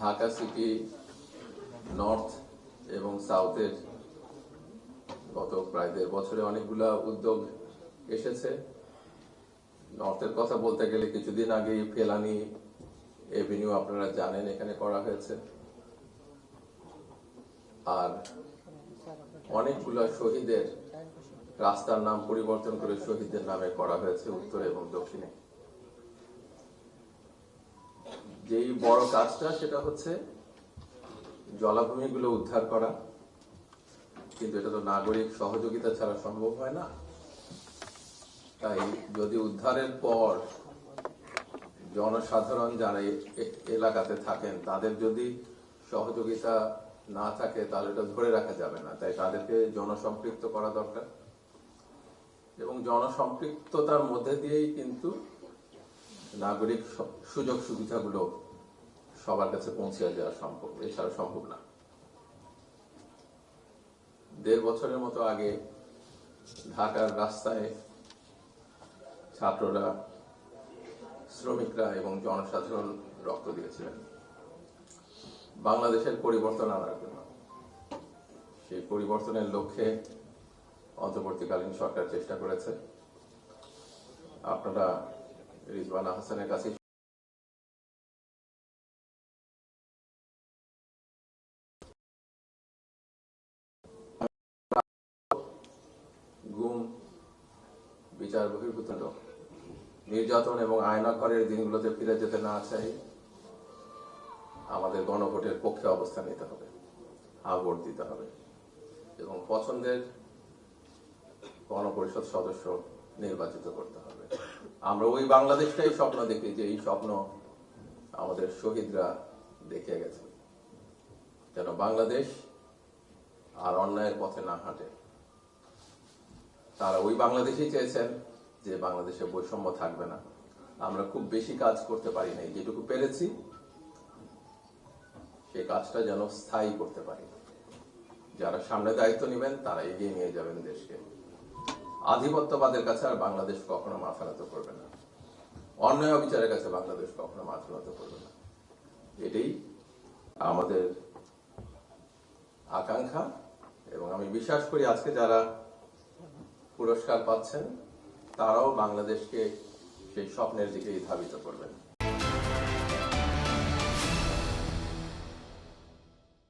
Dhaka city north এবং সাউথের গত প্রায় 1.5 বছরে অনেকগুলা উদ্যোগ এসেছে। নর্থের কথা বলতে গেলে কিছুদিন আগে ফেলানি এভিনিউ আপনারা জানেন এখানে করা হয়েছে, আর অনেকগুলা শহীদের রাস্তার নাম পরিবর্তন করে শহীদদের নামে করা হয়েছে উত্তরে এবং দক্ষিণে। যেই বড় কাজটা সেটা হচ্ছে জলাভূমিগুলো উদ্ধার করা, কিন্তু এটা তো নাগরিক সহযোগিতা ছাড়া সম্ভব হয় না। তাই যদি উদ্ধারের পর জনসাধারণ যারা এলাকাতে থাকেন তাদের যদি সহযোগিতা না থাকে তাহলে এটা ধরে রাখা যাবে না। তাই তাদেরকে জনসম্পৃক্ত করা দরকার, এবং জনসম্পৃক্ততার মধ্যে দিয়েই কিন্তু নাগরিক সুযোগ সুবিধাগুলো সবার কাছে পৌঁছে দেওয়া সম্ভব, এছাড়া সম্ভব না। 1.5 বছরের মতো আগে ঢাকার রাস্তায় ছাত্ররা, শ্রমিকরা এবং জনসাধারণ রক্ত দিয়েছিলেন বাংলাদেশের পরিবর্তন আনার জন্য। সেই পরিবর্তনের লক্ষ্যে অন্তর্বর্তীকালীন সরকার চেষ্টা করেছে। আপনারা রিজওয়ানা হাসানের কাছে গুম, বিচার বহির্ভূত নির্যাতন এবং আয়নাঘরের দিনগুলোতে ফিরে যেতে না চাই, আমাদের গণভোটের পক্ষে অবস্থান নিতে হবে, ভোট দিতে হবে এবং পছন্দের গণপরিষদ সদস্য নির্বাচিত করতে হবে। আমরা ওই বাংলাদেশটাই স্বপ্ন দেখি যে এই স্বপ্ন আমাদের শহীদরা দেখে গেছে, যেন বাংলাদেশ আর অন্যায়ের পথে না হাঁটে। তারা ওই বাংলাদেশই চেয়েছেন যে বাংলাদেশে বৈষম্য থাকবে না। আমরা খুব বেশি কাজ করতে পারি নাই, যেটুকু পেরেছি সেই কাজটা যেন স্থায়ী করতে পারি। যারা সামনে দায়িত্ব নেবেন তারা এগিয়ে নিয়ে যাবেন দেশকে। আধিপত্যবাদের কাছে আর বাংলাদেশ কখনো মাথা নত করবে না, অন্যায় অবিচারের কাছে বাংলাদেশ কখনো মাথা নত করবে না। এটাই আমাদের আকাঙ্ক্ষা, এবং আমি বিশ্বাস করি আজকে যারা পুরস্কার পাচ্ছেন তারাও বাংলাদেশকে সেই স্বপ্নের দিকেই ধাবিত করবেন।